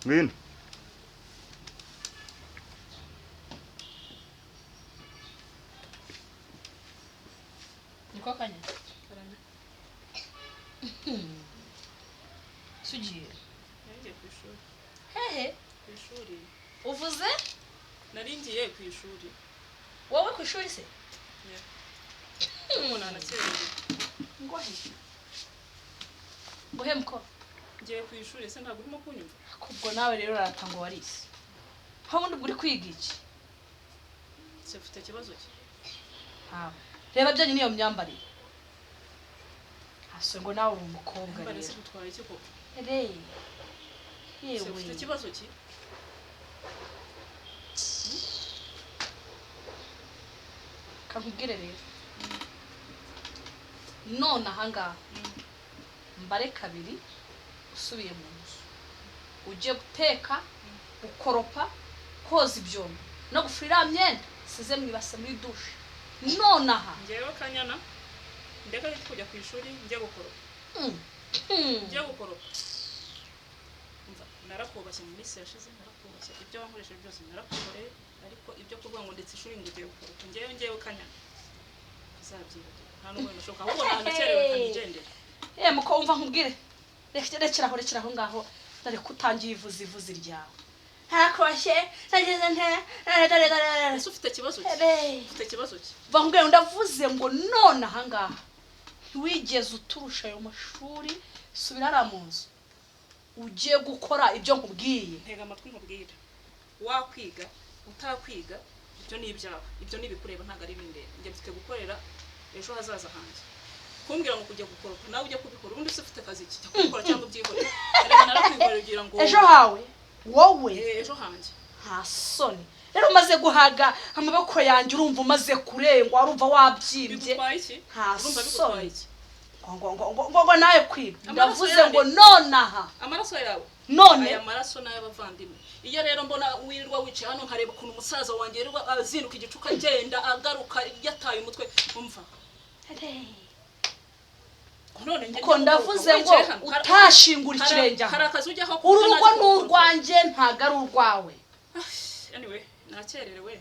Ngwino. Niko kanya. Sugiye. Ngiye ku ishuri. Hehe. Ku ishuri. Uvuze? Nari ngiye ku ishuri. Wowe ku ishuri se? Umuntu anakerewe. Ngohe. Ngohe mko. Ngiye ku ishuri se ntabwo urimo kunyumva. Kubwo nawe rero ratango warisi. Habundi uri kwiga iki? Se ufite kibazo ki? Ha. Reba byanye niyo myambarire. Haso ngo nawe uri umukobwa Mbare rero. se gutwaye iki koko? Ere. Se ufite Yewe. kibazo ki? Kakubwire rero. None ahanga mbare kabiri usubiye mu nzu. Uje guteka, ukoropa, koza ibyombo no gufurira myenda size mwibase muri douche. None aha Ngewe kanyana. Ndeka kujya ku ishuri njye gukoropa. Njye gukoropa. Umva narakubashye mu minsi yashize narakubashye ibyo wankoresheje byose narakukoreye ariko ibyo kuvuga ngo ndetse ishuri ngiye gukoropa. Ngewe kanyana. Zabyibagirwa. Nta n'ubwo nashoka ahubwo nanakerewe kanigendera. Muko umva nkubwire. Rekeraho ngaho dare kutangiye ivuzi ryawe. Hakoshye nageze nte. Ese ufite kibazo ki? Ufite kibazo ki? Va nkubwire ndavuze ngo none aha ngaha. Wigeze uturusha ayo mashuri subira mu nzu. Ugiye gukora ibyo nkubwiye. Ntega amatwi nkubwira. Wakwiga utakwiga ibyo ni ibyawe. Ibyo ni bikureba ntago ari bindeba. Ngiye mfite gukorera ejo hazaza hanze. Kumbwira ngo kujya gukoropa nawe ujye kubikora ubundi se ufite kazi ki gukora cyangwa byihorera. Reka narakwigorera ugira ngo Ejo hawe wowe ejo hanze. nta soni. Rero umaze guhaga amaboko yanjye urumva umaze kurengwa urumva wabyimbye. Bigutwaye iki? Urumva bigutwaye iki? ngo nawe kwiba. Ndavuze ngo none aha. Amaraso yawe. None aya maraso n'ay'abavandimwe. Iyo rero mbona wirirwa wicaye hano nkareba ukuntu umusaza wanjye yirirwa azinduka igicuka agenda agaruka yataye umutwe umva. None nge ko ndavuze ngo utashingura ikirenge aha. Harakazi ujya aho urugo n'urwanjye ntago ari urwawe. Anyway nakererewe.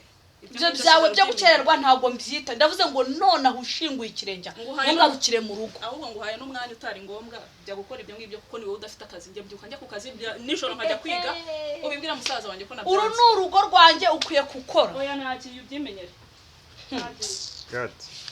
Ibyo byawe byo gukererwa ntago mbyita. Ndavuze ngo none aho ushinguye ikirenge ngarukire mu rugo. Ahubwo ngo haye n'umwanya utari ngombwa bya gukora ibyo ngibyo kuko niwe udafite akazi njye mbyuka njya ku kazi nijoro nkajya kwiga ubibwira musaza wanjye ko nabyanze. Uru n'urugo rwanjye ukwiye gukora. Oya nagiye ubyimenyere. Cut.